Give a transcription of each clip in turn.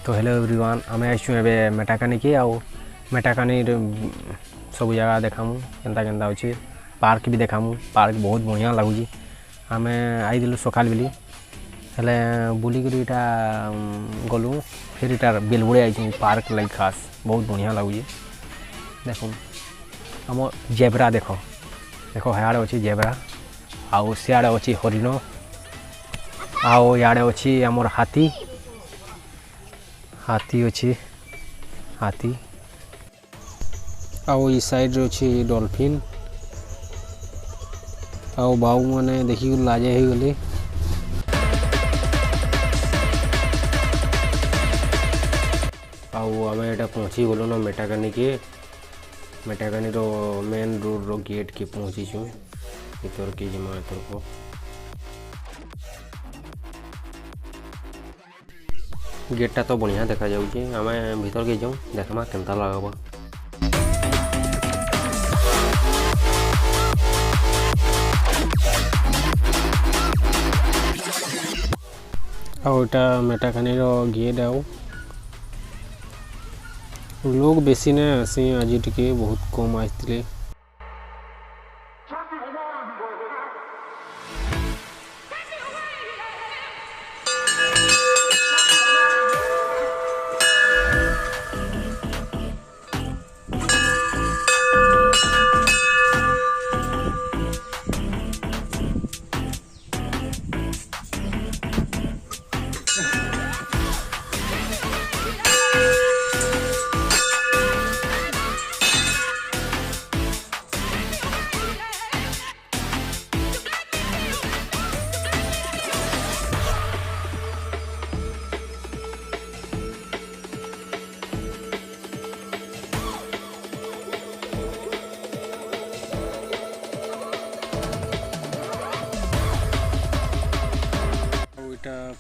तो hello everyone आम आसु ए मेटाकानी की आउ मेटाकानी सब जगह देखामु केन्ता केन्ता अच्छे पार्क भी देखामु। पार्क बहुत बढ़िया लगुच आम आई सकाल बेली हेले बुलिक इटा गलु फिर इटा बेलबुड़े आई पार्क लगे खास बहुत बढ़िया लगुच। देख आम जेब्रा देख देख हाड़े अच्छी जेब्रा आउ सियाड़े अच्छी हरिण आउ याड़े अच्छी आमर हाथी हाथी अच्छी हाथी आउ ई साइड अच्छी डॉल्फिन आउ बाबू मैंने देखी लाजे हो गली। आउ आम एटा पहुँची गलु न मेटाकानी के मेटाकानी रो मेन रोड रो गेट के पहुँचीचु इतर के जिमा इतर को गेटा तो बढ़िया देखा जाऊँगी आम भीतर के जाऊँ देखमा केन्ता लगबा। आउटा मेटाकानी रो गेट आउ लोग बेसी ने आसी आज टिके बहुत कम आसते।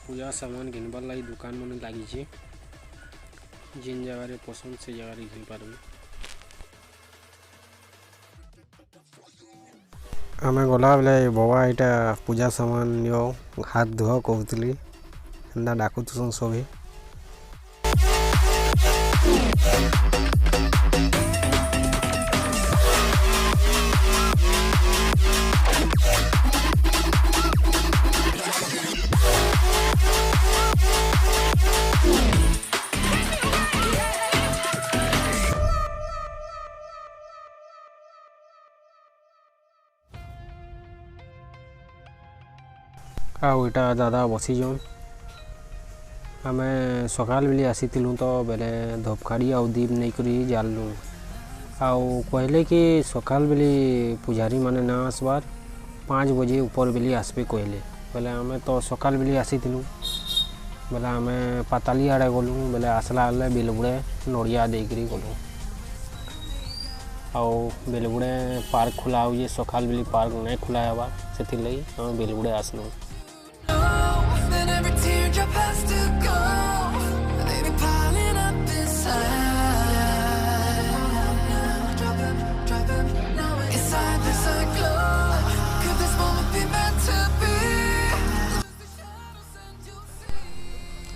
पूजा सामान घिनबार लगी दुकान मन लगी जिन जगह पसंद से जगह घिन पार्बे। आम गला बेले बाबा यहाँ पूजा सामान नियो हाथ धुआ कहूली एंता डाकुन सभी आउटा दादा बसीजन आम सकाल बेली आसी तो बेले धूपकाड़ी आउ दीप नहीं करी जालु आउ कहले कि सकाल बेली पुजारी माने ना आसबार 5 बजे ऊपर बेली आसबे कहले बेले आम तो सकाल बेली आसी बेले आम पाताली आड़े गलु बेले आसला बेले बेलबुड़े नड़िया देकरी गलु आउ बेलबुड़े पार्क खुला हो सकाल बेली पार्क नहीं खुला हेबा से लगी आम बेलबुड़े आसलु।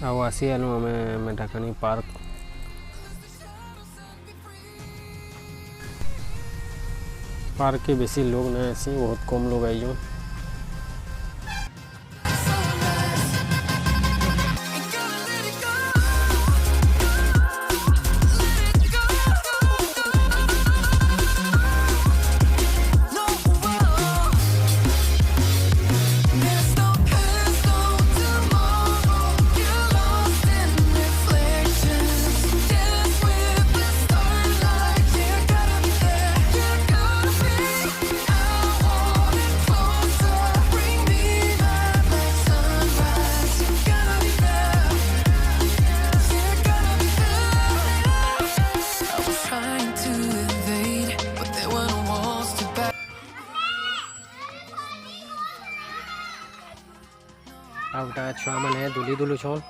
आउ आसी आलु आम मेटाकानी पार्क पार्क के बेसी लोग नहीं आसी बहुत कम लोग आई। आउटा छुआ मैंने दुली दुलु छन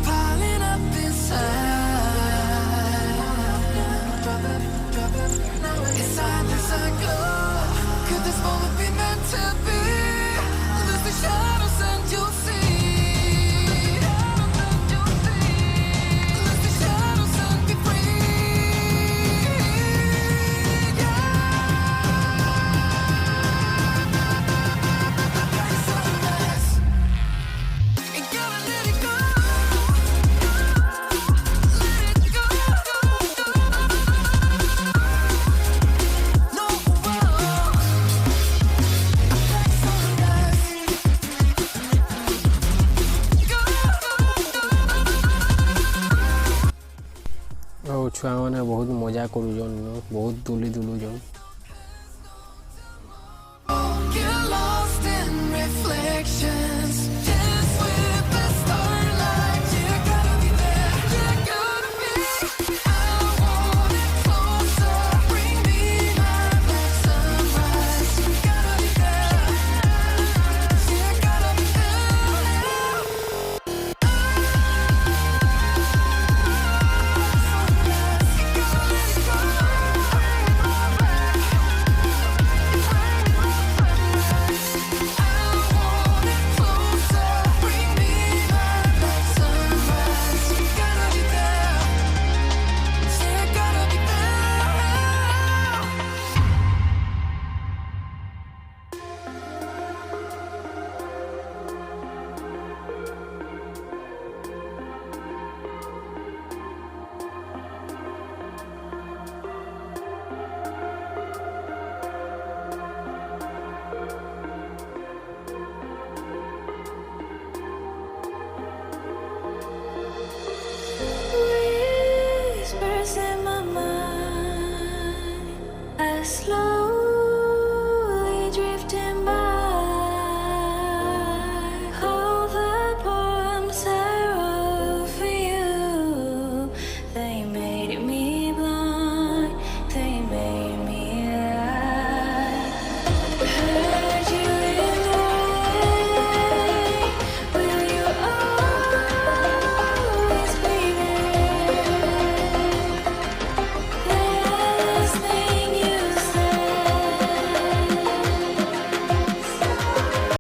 Piling up ଛୁଆମାନେ ବହୁତ ମଜା କରୁଛନ୍ ବହୁତ ଦୁଲି ଦୁଲୁଛନ୍।